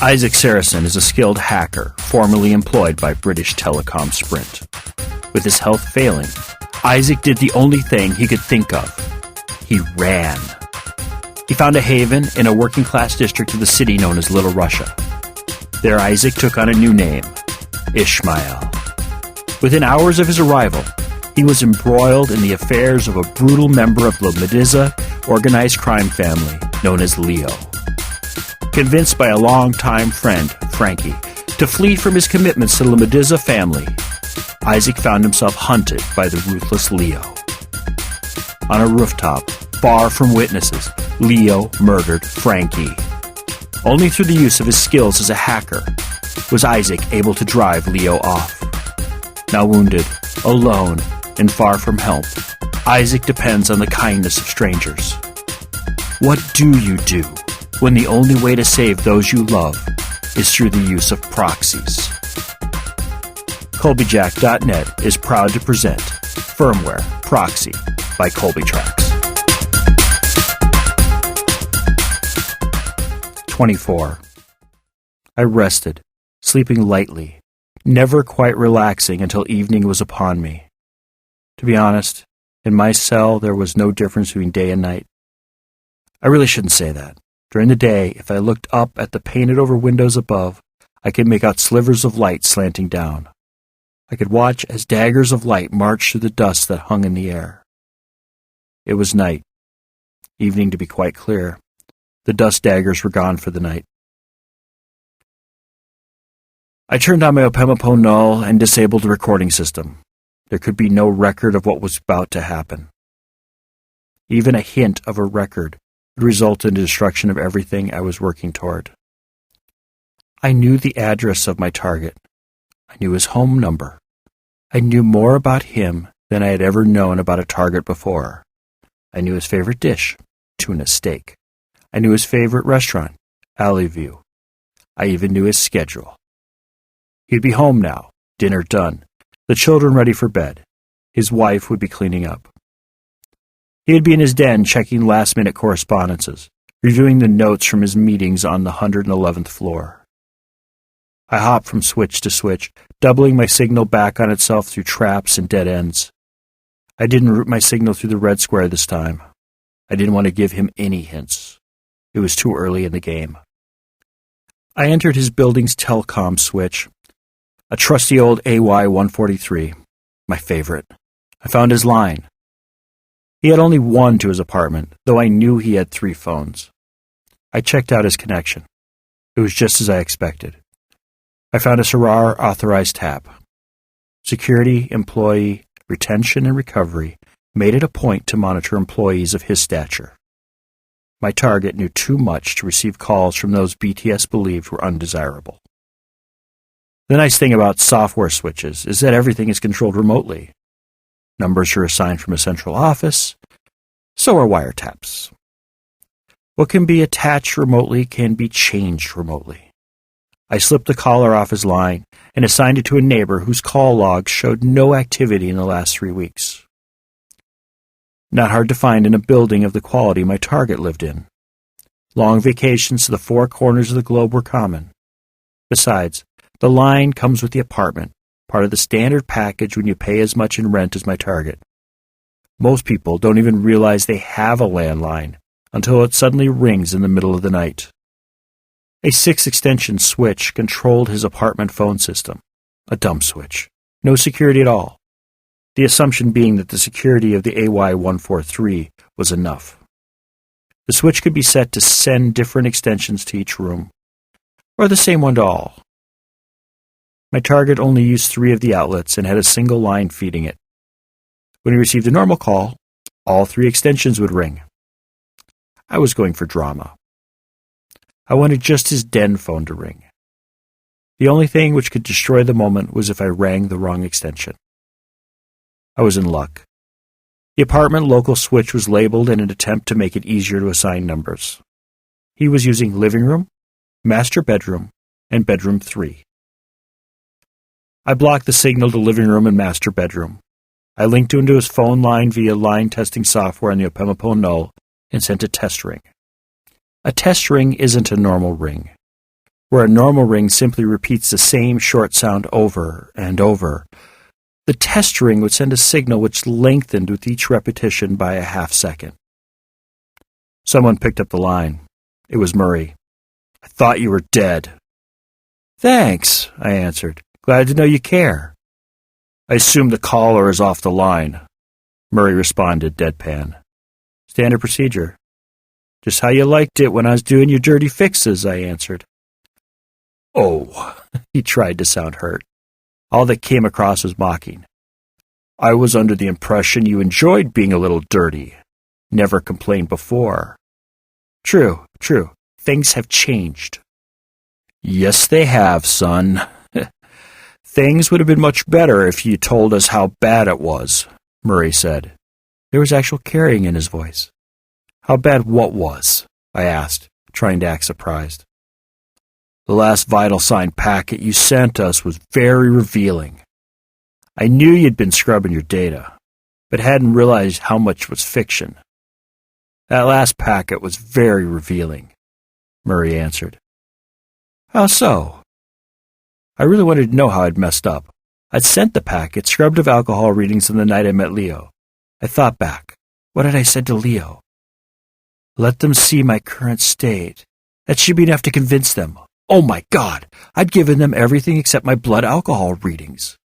Isaac Sarason is a skilled hacker formerly employed by British Telecom-Sprint. With his health failing, Isaac did the only thing he could think of. He ran. He found a haven in a working-class district of the city known as Little Russia. There Isaac took on a new name, Ishmael. Within hours of his arrival, he was embroiled in the affairs of a brutal member of Lomidze organized crime family known as Leo. Convinced by a longtime friend, Frankie, to flee from his commitments to the Lomidze family, Isaac found himself hunted by the ruthless Leo. On a rooftop, far from witnesses, Leo murdered Frankie. Only through the use of his skills as a hacker was Isaac able to drive Leo off. Now wounded, alone, and far from help, Isaac depends on the kindness of strangers. What do you do when the only way to save those you love is through the use of proxies? Colbyjack.net is proud to present Firmware Proxy by Colbytrax. 24. I rested, sleeping lightly, never quite relaxing until evening was upon me. To be honest, in my cell there was no difference between day and night. I really shouldn't say that. During the day, if I looked up at the painted-over windows above, I could make out slivers of light slanting down. I could watch as daggers of light marched through the dust that hung in the air. It was night. Evening, to be quite clear. The dust daggers were gone for the night. I turned on my Opemapo null and disabled the recording system. There could be no record of what was about to happen. Even a hint of a record would result in the destruction of everything I was working toward. I knew the address of my target. I knew his home number. I knew more about him than I had ever known about a target before. I knew his favorite dish, tuna steak. I knew his favorite restaurant, Alley View. I even knew his schedule. He'd be home now, dinner done, the children ready for bed. His wife would be cleaning up. He'd be in his den checking last-minute correspondences, reviewing the notes from his meetings on the 111th floor. I hopped from switch to switch, doubling my signal back on itself through traps and dead ends. I didn't route my signal through the red square this time. I didn't want to give him any hints. It was too early in the game. I entered his building's telecom switch, a trusty old AY-143, my favorite. I found his line. He had only one to his apartment, though I knew he had 3 phones. I checked out his connection. It was just as I expected. I found a Sarar authorized tab. Security, employee, retention, and recovery made it a point to monitor employees of his stature. My target knew too much to receive calls from those BTS believed were undesirable. The nice thing about software switches is that everything is controlled remotely. Numbers are assigned from a central office, so are wiretaps. What can be attached remotely can be changed remotely. I slipped the caller off his line and assigned it to a neighbor whose call logs showed no activity in the last 3 weeks. Not hard to find in a building of the quality my target lived in. Long vacations to the 4 corners of the globe were common. Besides, the line comes with the apartment, part of the standard package when you pay as much in rent as my target. Most people don't even realize they have a landline until it suddenly rings in the middle of the night. A 6-extension switch controlled his apartment phone system, a dumb switch, no security at all. The assumption being that the security of the AY-143 was enough. The switch could be set to send different extensions to each room, or the same one to all. My target only used 3 of the outlets and had a single line feeding it. When he received a normal call, all 3 extensions would ring. I was going for drama. I wanted just his den phone to ring. The only thing which could destroy the moment was if I rang the wrong extension. I was in luck. The apartment local switch was labeled in an attempt to make it easier to assign numbers. He was using living room, master bedroom, and bedroom 3. I blocked the signal to living room and master bedroom. I linked into his phone line via line testing software on the Opemapo null and sent a test ring. A test ring isn't a normal ring. where a normal ring simply repeats the same short sound over and over. The test ring would send a signal which lengthened with each repetition by a half-second. Someone picked up the line. It was Murray. "I thought you were dead." "Thanks," I answered. "Glad to know you care." "I assume the caller is off the line," Murray responded, deadpan. "Standard procedure." "Just how you liked it when I was doing your dirty fixes," I answered. "Oh," he tried to sound hurt. All that came across was mocking. "I was under the impression you enjoyed being a little dirty. Never complained before." True. Things have changed." "Yes, they have, son." "Things would have been much better if you told us how bad it was," Murray said. There was actual caring in his voice. "How bad what was?" I asked, trying to act surprised. "The last vital sign packet you sent us was very revealing. I knew you'd been scrubbing your data, but hadn't realized how much was fiction. That last packet was very revealing," Murray answered. "How so?" I really wanted to know how I'd messed up. I'd sent the packet, scrubbed of alcohol readings on the night I met Leo. I thought back. What had I said to Leo? "Let them see my current state. That should be enough to convince them." Oh my God! I'd given them everything except my blood alcohol readings.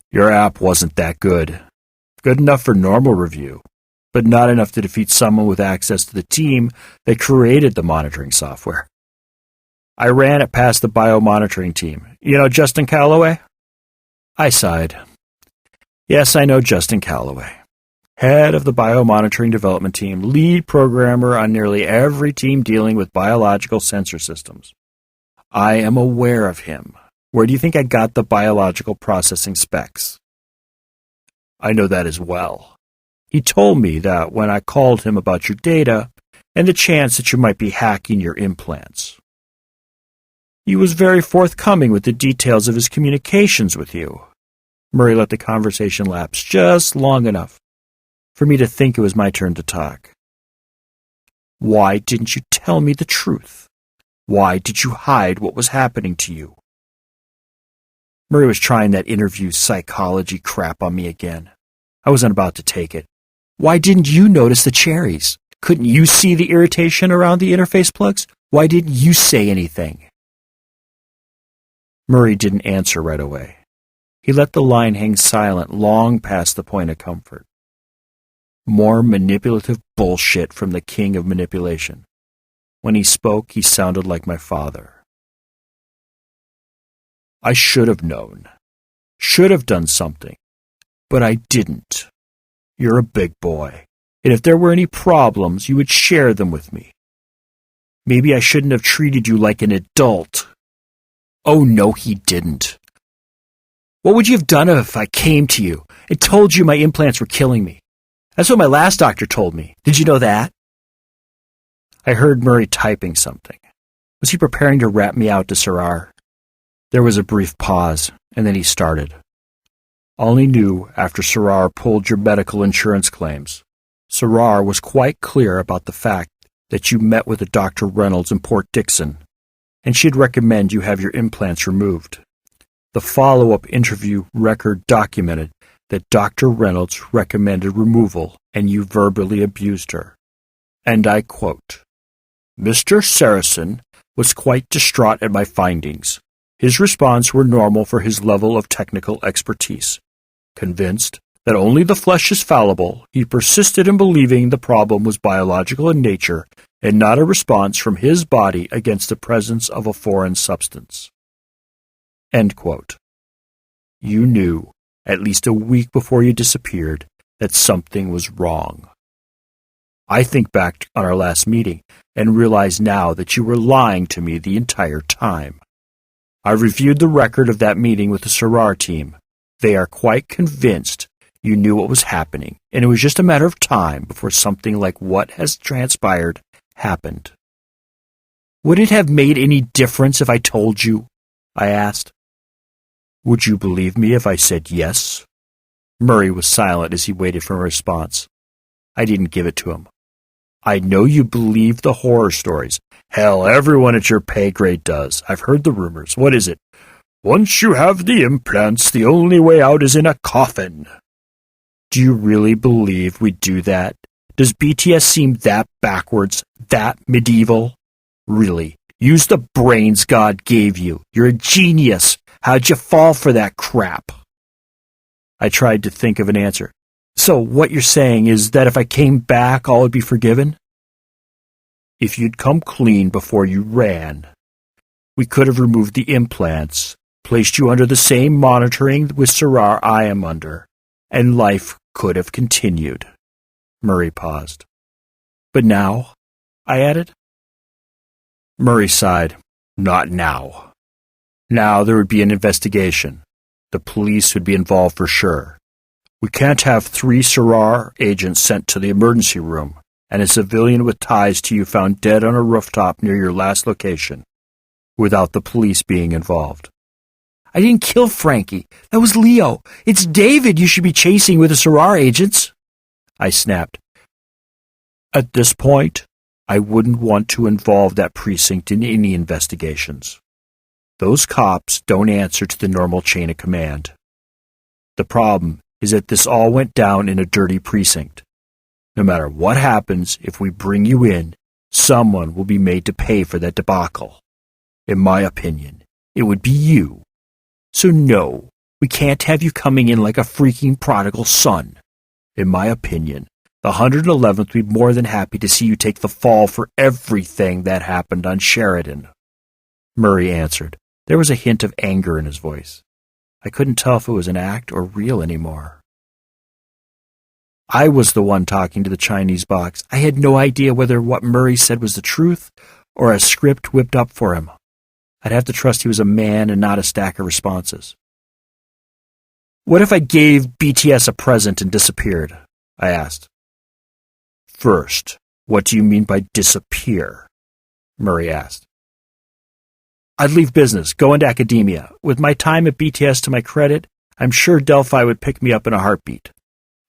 "Your app wasn't that good. Good enough for normal review, but not enough to defeat someone with access to the team that created the monitoring software. I ran it past the biomonitoring team. You know Justin Calloway?" I sighed. Yes, I know Justin Calloway. Head of the biomonitoring development team, lead programmer on nearly every team dealing with biological sensor systems. I am aware of him. Where do you think I got the biological processing specs? I know that as well. He told me that when I called him about your data and the chance that you might be hacking your implants. He was very forthcoming with the details of his communications with you. Murray let the conversation lapse just long enough for me to think it was my turn to talk. Why didn't you tell me the truth? Why did you hide what was happening to you? Murray was trying that interview psychology crap on me again. I wasn't about to take it. Why didn't you notice the cherries? Couldn't you see the irritation around the interface plugs? Why didn't you say anything? Murray didn't answer right away. He let the line hang silent long past the point of comfort. More manipulative bullshit from the king of manipulation. When he spoke, he sounded like my father. I should have known. Should have done something. But I didn't. You're a big boy, and if there were any problems, you would share them with me. Maybe I shouldn't have treated you like an adult. Oh, no, he didn't. What would you have done if I came to you and told you my implants were killing me? That's what my last doctor told me. Did you know that? I heard Murray typing something. Was he preparing to rat me out to Sarar? There was a brief pause, and then he started. Only knew after Sarar pulled your medical insurance claims. Sarar was quite clear about the fact that you met with a Dr. Reynolds in Port Dixon, and she'd recommend you have your implants removed. The follow-up interview record documented that Dr. Reynolds recommended removal and you verbally abused her. And I quote, Mr. Sarason was quite distraught at my findings. His response were normal for his level of technical expertise. Convinced that only the flesh is fallible, he persisted in believing the problem was biological in nature and not a response from his body against the presence of a foreign substance. End quote. You knew, at least a week before you disappeared, that something was wrong. I think back on our last meeting and realize now that you were lying to me the entire time. I reviewed the record of that meeting with the Sarar team. They are quite convinced you knew what was happening, and it was just a matter of time before something like what has transpired happened. Would it have made any difference if I told you? I asked. Would you believe me if I said yes? Murray was silent as he waited for a response. I didn't give it to him. I know you believe the horror stories, Hell, everyone at your pay grade does. I've heard the rumors. What is it? Once you have the implants, the only way out is in a coffin. Do you really believe we do that? Does BTS seem that backwards, that medieval? Really, use the brains God gave you. You're a genius. How'd you fall for that crap? I tried to think of an answer. So what you're saying is that if I came back, all would be forgiven? If you'd come clean before you ran, we could have removed the implants, placed you under the same monitoring with Sarar I am under, and life could have continued. Murray paused. But now? I added. Murray sighed. Not now. Now there would be an investigation. The police would be involved for sure. We can't have 3 Sarar agents sent to the emergency room and a civilian with ties to you found dead on a rooftop near your last location without the police being involved. I didn't kill Frankie. That was Leo. It's David you should be chasing with the Sarar agents. I snapped. At this point, I wouldn't want to involve that precinct in any investigations. Those cops don't answer to the normal chain of command. The problem is that this all went down in a dirty precinct. No matter what happens, if we bring you in, someone will be made to pay for that debacle. In my opinion, it would be you. So no, we can't have you coming in like a freaking prodigal son. In my opinion, the 111th would be more than happy to see you take the fall for everything that happened on Sheridan. Murray answered. There was a hint of anger in his voice. I couldn't tell if it was an act or real anymore. I was the one talking to the Chinese box. I had no idea whether what Murray said was the truth or a script whipped up for him. I'd have to trust he was a man and not a stack of responses. What if I gave BTS a present and disappeared? I asked. First, what do you mean by disappear? Murray asked. I'd leave business, go into academia. With my time at BTS to my credit, I'm sure Delphi would pick me up in a heartbeat,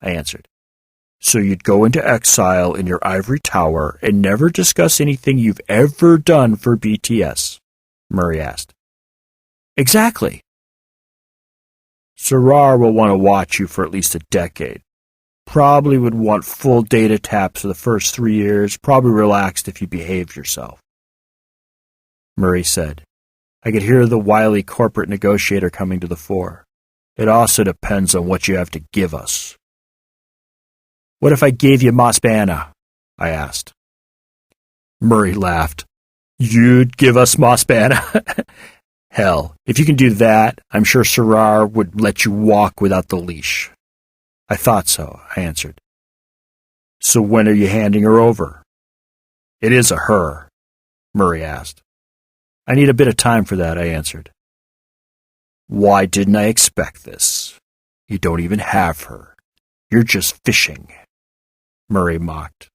I answered. So you'd go into exile in your ivory tower and never discuss anything you've ever done for BTS? Murray asked. Exactly. Sarar will want to watch you for at least a decade. Probably would want full data taps for the first 3 years, probably relaxed if you behaved yourself. Murray said. I could hear the wily corporate negotiator coming to the fore. It also depends on what you have to give us. What if I gave you Mossbana? I asked. Murray laughed. You'd give us Mossbana? Hell, if you can do that, I'm sure Sarar would let you walk without the leash. I thought so, I answered. So when are you handing her over? It is a her, Murray asked. I need a bit of time for that, I answered. Why didn't I expect this? You don't even have her. You're just fishing, Murray mocked.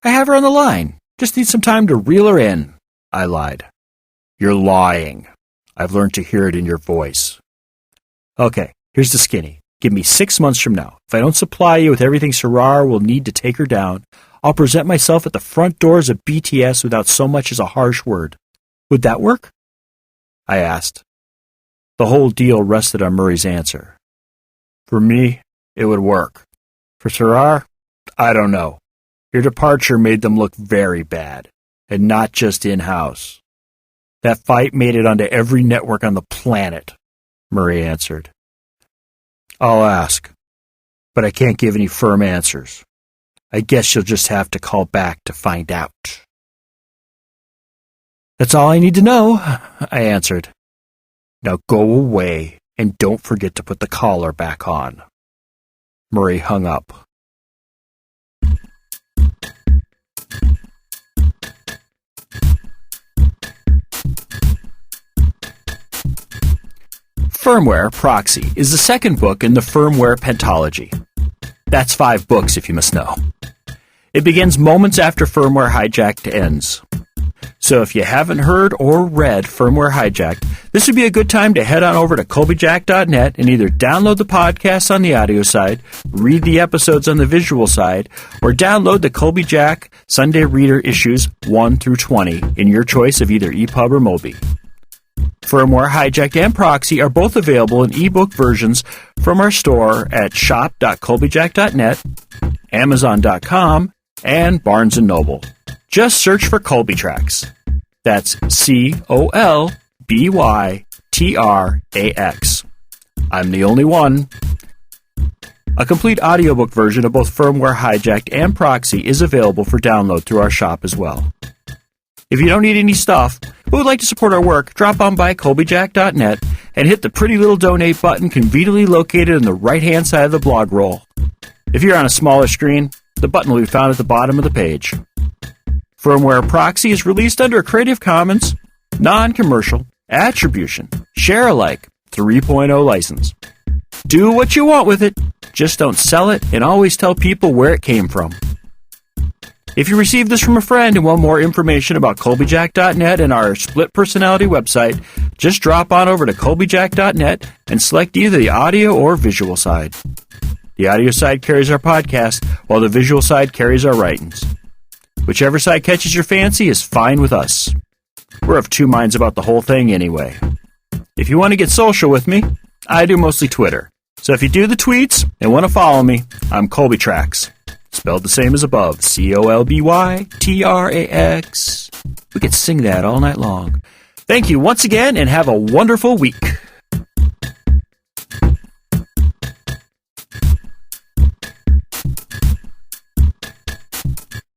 I have her on the line. Just need some time to reel her in, I lied. You're lying. I've learned to hear it in your voice. Okay, here's the skinny. Give me 6 months from now. If I don't supply you with everything Sarar will need to take her down, I'll present myself at the front doors of BTS without so much as a harsh word. Would that work? I asked. The whole deal rested on Murray's answer. For me, it would work. For Sarar, I don't know. Your departure made them look very bad, and not just in-house. That fight made it onto every network on the planet, Murray answered. I'll ask, but I can't give any firm answers. I guess you'll just have to call back to find out. That's all I need to know, I answered. Now go away and don't forget to put the collar back on. Murray hung up. Firmware, Proxy, is the second book in the Firmware pentology. That's 5 books, if you must know. It begins moments after Firmware Hijacked ends. So if you haven't heard or read Firmware Hijacked, this would be a good time to head on over to Colbyjack.net and either download the podcast on the audio side, read the episodes on the visual side, or download the Colbyjack Sunday Reader issues 1 through 20 in your choice of either EPUB or Mobi. Firmware Hijacked and Proxy are both available in ebook versions from our store at shop.colbyjack.net, amazon.com, and Barnes & Noble. Just search for Colbytrax. That's Colbytrax. I'm the only one. A complete audiobook version of both Firmware Hijacked and Proxy is available for download through our shop as well. If you don't need any stuff, but would like to support our work, drop on by Colbyjack.net and hit the pretty little donate button conveniently located on the right-hand side of the blog roll. If you're on a smaller screen, the button will be found at the bottom of the page. Firmware Proxy is released under a Creative Commons, non-commercial, attribution, share-alike 3.0 license. Do what you want with it, just don't sell it and always tell people where it came from. If you received this from a friend and want more information about Colbyjack.net and our split personality website, just drop on over to Colbyjack.net and select either the audio or visual side. The audio side carries our podcast, while the visual side carries our writings. Whichever side catches your fancy is fine with us. We're of two minds about the whole thing anyway. If you want to get social with me, I do mostly Twitter. So if you do the tweets and want to follow me, I'm Colbytrax. Spelled the same as above, Colbytrax. We could sing that all night long. Thank you once again and have a wonderful week.